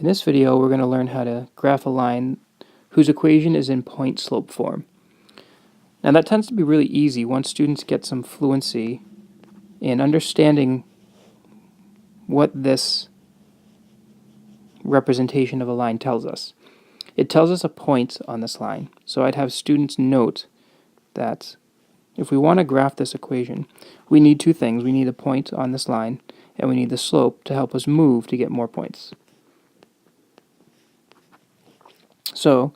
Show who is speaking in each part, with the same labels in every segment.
Speaker 1: In this video, we're going to learn how to graph a line whose equation is in point-slope form. Now that tends to be really easy once students get some fluency in understanding what this representation of a line tells us. It tells us a point on this line. So I'd have students note that if we want to graph this equation, we need two things. We need a point on this line, and we need the slope to help us move to get more points. So,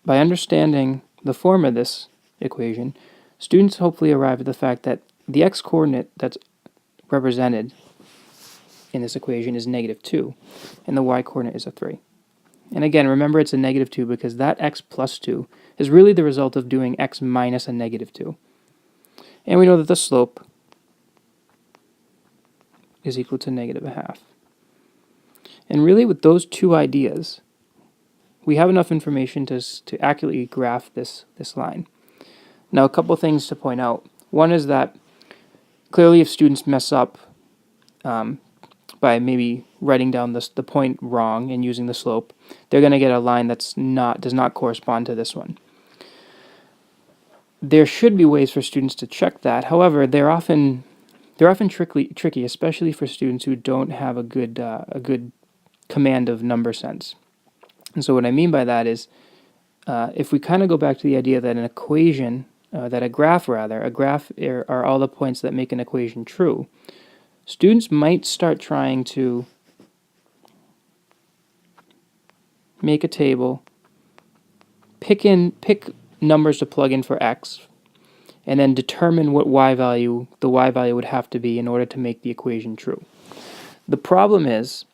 Speaker 1: by understanding the form of this equation, students hopefully arrive at the fact that the x-coordinate that's represented in this equation is -2, and the y-coordinate is a 3. And again, remember it's a -2 because that x plus 2 is really the result of doing x minus a -2. And we know that the slope is equal to -1/2. And really with those two ideas, we have enough information to accurately graph this line. Now a couple things to point out. One is that clearly if students mess up by maybe writing down the point wrong and using the slope, they're going to get a line that's does not correspond to this one. There should be ways for students to check that. However, they're often tricky, especially for students who don't have a good command of number sense. And so what I mean by that is, if we kind of go back to the idea that an equation, a graph are all the points that make an equation true, students might start trying to make a table, pick numbers to plug in for x, and then determine what the y value would have to be in order to make the equation true. The problem is,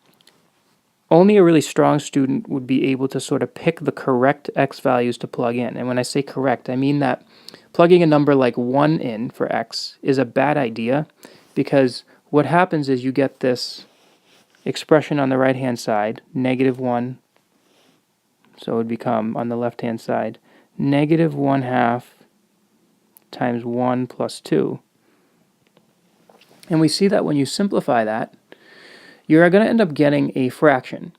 Speaker 1: only a really strong student would be able to sort of pick the correct x values to plug in. And when I say correct, I mean that plugging a number like 1 in for x is a bad idea, because what happens is you get this expression on the right-hand side, -1, so it would become, on the left-hand side, -1/2 times 1 plus 2. And we see that when you simplify that, you're going to end up getting a fraction.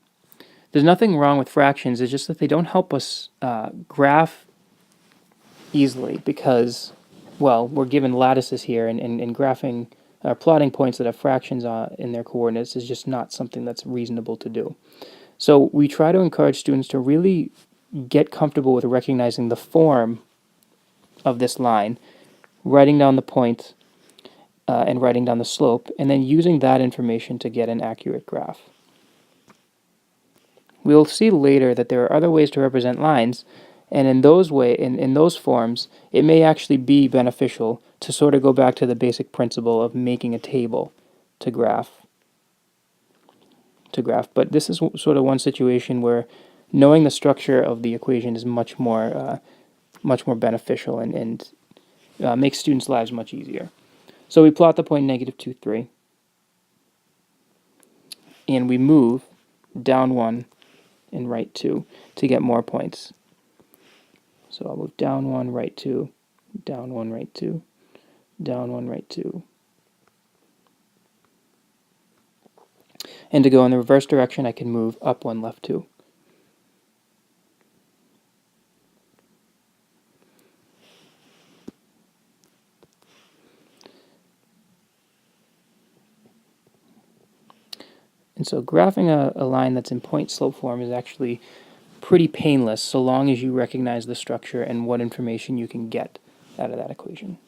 Speaker 1: There's nothing wrong with fractions, it's just that they don't help us graph easily because, well, we're given lattices here, and graphing plotting points that have fractions in their coordinates is just not something that's reasonable to do. So we try to encourage students to really get comfortable with recognizing the form of this line, writing down the point, and writing down the slope, and then using that information to get an accurate graph. We'll see later that there are other ways to represent lines, and in those forms, it may actually be beneficial to sort of go back to the basic principle of making a table to graph. But this is sort of one situation where knowing the structure of the equation is much more beneficial and makes students' lives much easier. So we plot the point -2, 3, and we move down 1 and right 2 to get more points. So I'll move down 1, right 2, down 1, right 2, down 1, right 2. And to go in the reverse direction, I can move up 1, left 2. And so graphing a line that's in point-slope form is actually pretty painless so long as you recognize the structure and what information you can get out of that equation.